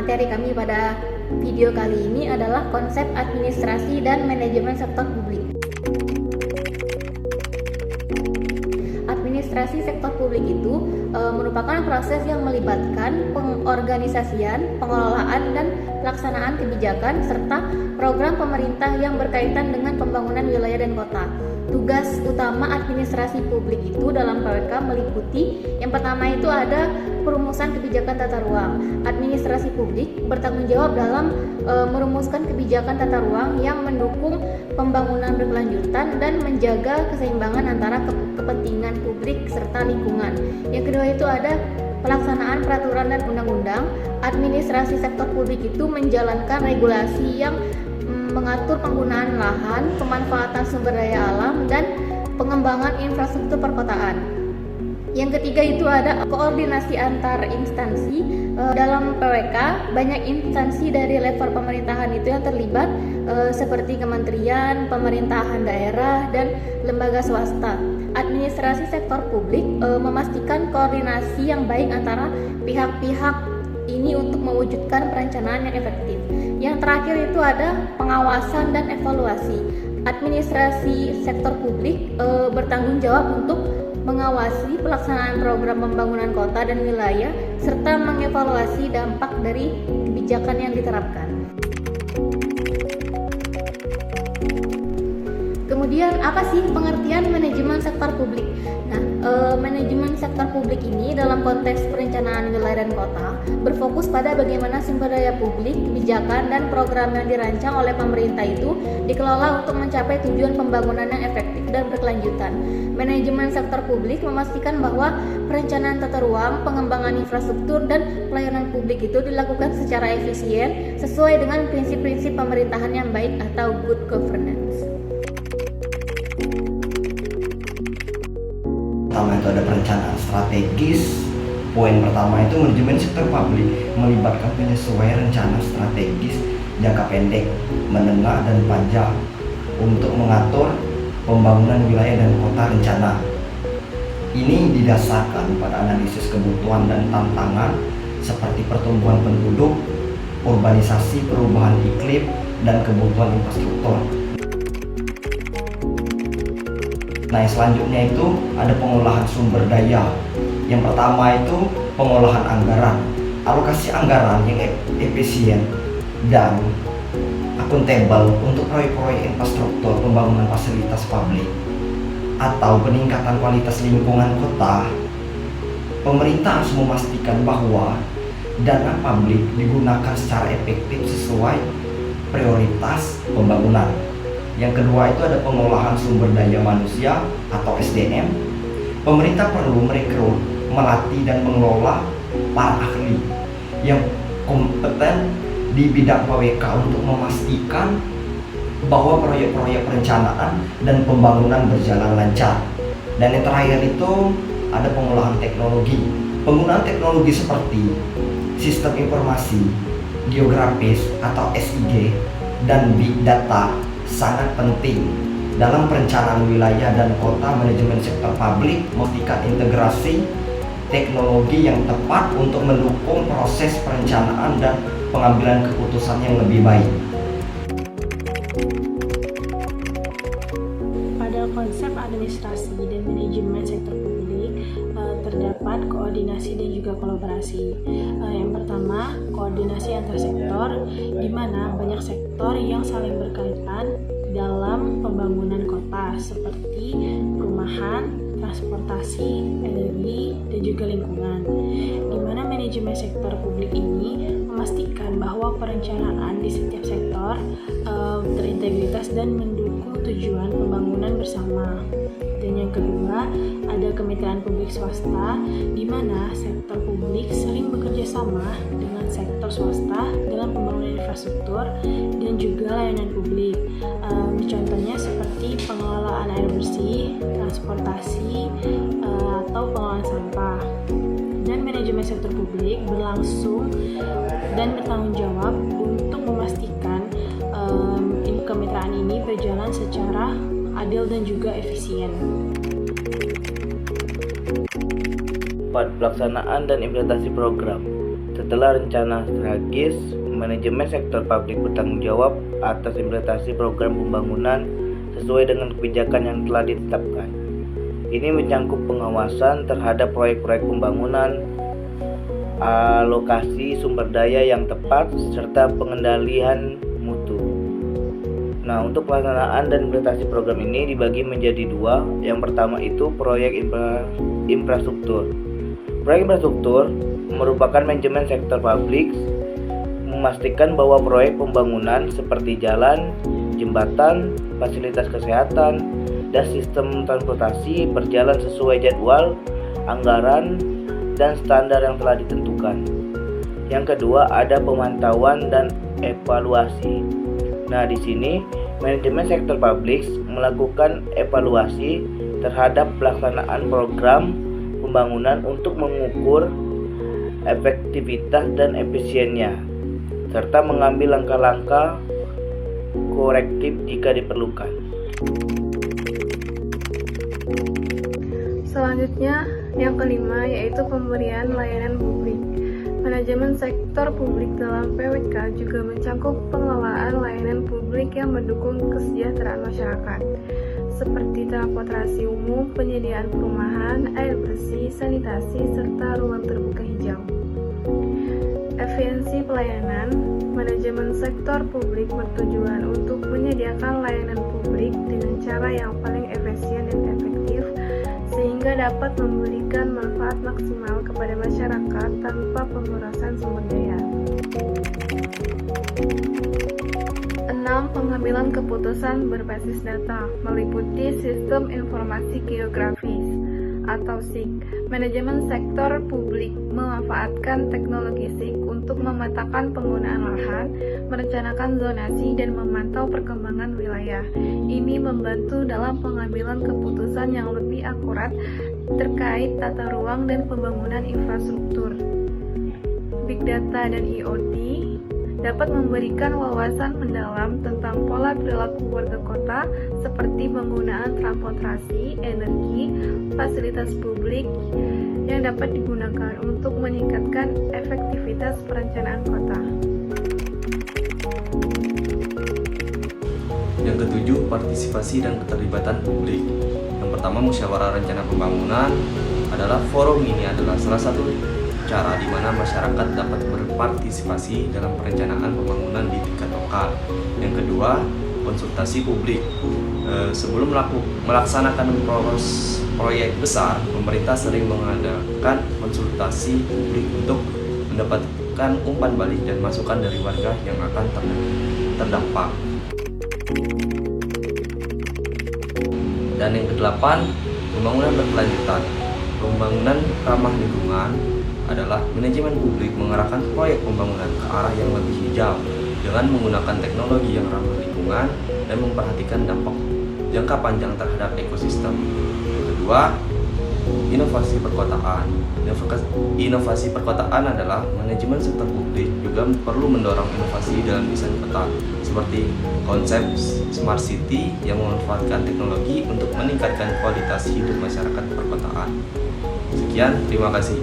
materi kami pada video kali ini adalah konsep administrasi dan manajemen sektor publik. Administrasi sektor publik itu merupakan proses yang melibatkan pengorganisasian, pengelolaan, dan pelaksanaan kebijakan serta program pemerintah yang berkaitan dengan pembangunan wilayah dan kota. Tugas utama administrasi publik itu dalam PWK meliputi yang pertama itu ada perumusan kebijakan tata ruang. Administrasi publik bertanggung jawab dalam merumuskan kebijakan tata ruang yang mendukung pembangunan berkelanjutan dan menjaga keseimbangan antara kepentingan publik serta lingkungan. Yang kedua itu ada pelaksanaan peraturan dan undang-undang. Administrasi sektor publik itu menjalankan regulasi yang mengatur penggunaan lahan, pemanfaatan sumber daya alam, dan pengembangan infrastruktur perkotaan. Yang ketiga itu ada koordinasi antar instansi. Dalam PWK banyak instansi dari level pemerintahan itu yang terlibat seperti kementerian, pemerintahan daerah, dan lembaga swasta. Administrasi sektor publik memastikan koordinasi yang baik antara pihak-pihak ini untuk mewujudkan perencanaan yang efektif. Yang terakhir itu ada pengawasan dan evaluasi. Administrasi sektor publik bertanggung jawab untuk mengawasi pelaksanaan program pembangunan kota dan wilayah serta mengevaluasi dampak dari kebijakan yang diterapkan. Kemudian apa sih pengertian manajemen sektor publik? Nah, manajemen sektor publik ini dalam konteks perencanaan wilayah dan kota berfokus pada bagaimana sumber daya publik, kebijakan, dan program yang dirancang oleh pemerintah itu dikelola untuk mencapai tujuan pembangunan yang efektif dan berkelanjutan. Manajemen sektor publik memastikan bahwa perencanaan tata ruang, pengembangan infrastruktur, dan pelayanan publik itu dilakukan secara efisien sesuai dengan prinsip-prinsip pemerintahan yang baik atau good governance. Pertama itu ada perencanaan strategis. Poin pertama itu manajemen sektor publik melibatkan penyesuaian rencana strategis jangka pendek, menengah, dan panjang untuk mengatur pembangunan wilayah dan kota rencana. Ini didasarkan pada analisis kebutuhan dan tantangan seperti pertumbuhan penduduk, urbanisasi, perubahan iklim, dan kebutuhan infrastruktur. Nah, selanjutnya itu ada pengolahan sumber daya. Yang pertama itu pengolahan anggaran, alokasi anggaran yang efisien dan akuntabel untuk proyek-proyek infrastruktur pembangunan fasilitas publik atau peningkatan kualitas lingkungan kota. Pemerintah harus memastikan bahwa dana publik digunakan secara efektif sesuai prioritas pembangunan. Yang kedua itu ada pengolahan sumber daya manusia atau SDM. Pemerintah perlu merekrut, melatih, dan mengelola para ahli yang kompeten di bidang PWK untuk memastikan bahwa proyek-proyek perencanaan dan pembangunan berjalan lancar. Dan yang terakhir itu ada pengolahan teknologi. Penggunaan teknologi seperti sistem informasi geografis atau SIG dan big data sangat penting dalam perencanaan wilayah dan kota. Manajemen sektor publik memastikan integrasi teknologi yang tepat untuk mendukung proses perencanaan dan pengambilan keputusan yang lebih baik. Pada konsep administrasi dan manajemen sektor publik terdapat koordinasi dan juga kolaborasi. Yang pertama, koordinasi antar sektor, di mana banyak sektor yang saling berkaitan dalam pembangunan kota seperti perumahan, transportasi, energi, dan juga lingkungan. Di mana manajemen sektor publik ini memastikan bahwa perencanaan di setiap sektor terintegritas dan mendukung tujuan pembangunan bersama. Dan yang kedua, ada kemitraan publik swasta, di mana sektor publik sering bekerja sama dengan sektor swasta dalam pembangunan infrastruktur dan juga layanan publik. Contohnya seperti pengelolaan air bersih, transportasi, atau pengelolaan sampah. Dan manajemen sektor publik berlangsung dan bertanggung jawab untuk memastikan kemitraan ini berjalan secara adil dan juga efisien. Pelaksanaan dan implementasi program. Setelah rencana strategis, manajemen sektor publik bertanggung jawab atas implementasi program pembangunan sesuai dengan kebijakan yang telah ditetapkan. Ini menyangkut pengawasan terhadap proyek-proyek pembangunan, alokasi sumber daya yang tepat, serta pengendalian mutu. Nah, untuk pelaksanaan dan implementasi program ini dibagi menjadi dua. Yang pertama itu proyek infrastruktur. Proyek infrastruktur merupakan manajemen sektor publik memastikan bahwa proyek pembangunan seperti jalan, jembatan, fasilitas kesehatan, dan sistem transportasi berjalan sesuai jadwal, anggaran, dan standar yang telah ditentukan. Yang kedua ada pemantauan dan evaluasi. Nah, di sini manajemen sektor publik melakukan evaluasi terhadap pelaksanaan program pembangunan untuk mengukur efektivitas dan efisiennya, serta mengambil langkah-langkah korektif jika diperlukan. Selanjutnya, yang kelima yaitu pemberian layanan publik. Manajemen sektor publik dalam PWK juga mencakup pengelolaan layanan publik yang mendukung kesejahteraan masyarakat, seperti transportasi umum, penyediaan perumahan, air bersih, sanitasi, serta ruang terbuka hijau. Efisiensi pelayanan. Manajemen sektor publik bertujuan untuk menyediakan layanan publik dengan cara yang paling efisien dan efektif sehingga dapat memberikan manfaat maksimal kepada masyarakat tanpa pemborosan sumber daya. 6. Pengambilan keputusan berbasis data meliputi sistem informasi geografis atau SIG. Manajemen sektor publik memanfaatkan teknologi SIG untuk memetakan penggunaan lahan, merencanakan zonasi, dan memantau perkembangan wilayah. Ini membantu dalam pengambilan keputusan yang lebih akurat terkait tata ruang dan pembangunan infrastruktur. Big Data dan IoT dapat memberikan wawasan mendalam tentang pola perilaku warga kota seperti penggunaan transportasi, energi, fasilitas publik yang dapat digunakan untuk meningkatkan efektivitas perencanaan kota. Yang ketujuh, partisipasi dan keterlibatan publik. Yang pertama, musyawarah rencana pembangunan adalah forum ini adalah salah satu cara di mana masyarakat dapat berpartisipasi dalam perencanaan pembangunan di tingkat lokal. Yang kedua, konsultasi publik. Sebelum melaksanakan proyek besar, pemerintah sering mengadakan konsultasi publik untuk mendapatkan umpan balik dan masukan dari warga yang akan terdampak. Dan yang kedelapan, pembangunan berkelanjutan. Pembangunan ramah lingkungan adalah manajemen publik mengarahkan proyek pembangunan ke arah yang lebih hijau dengan menggunakan teknologi yang ramah lingkungan dan memperhatikan dampak jangka panjang terhadap ekosistem. Yang kedua, inovasi perkotaan. Inovasi perkotaan adalah manajemen sektor publik juga perlu mendorong inovasi dalam desain kota, seperti konsep smart city yang memanfaatkan teknologi untuk meningkatkan kualitas hidup masyarakat perkotaan. Sekian, terima kasih.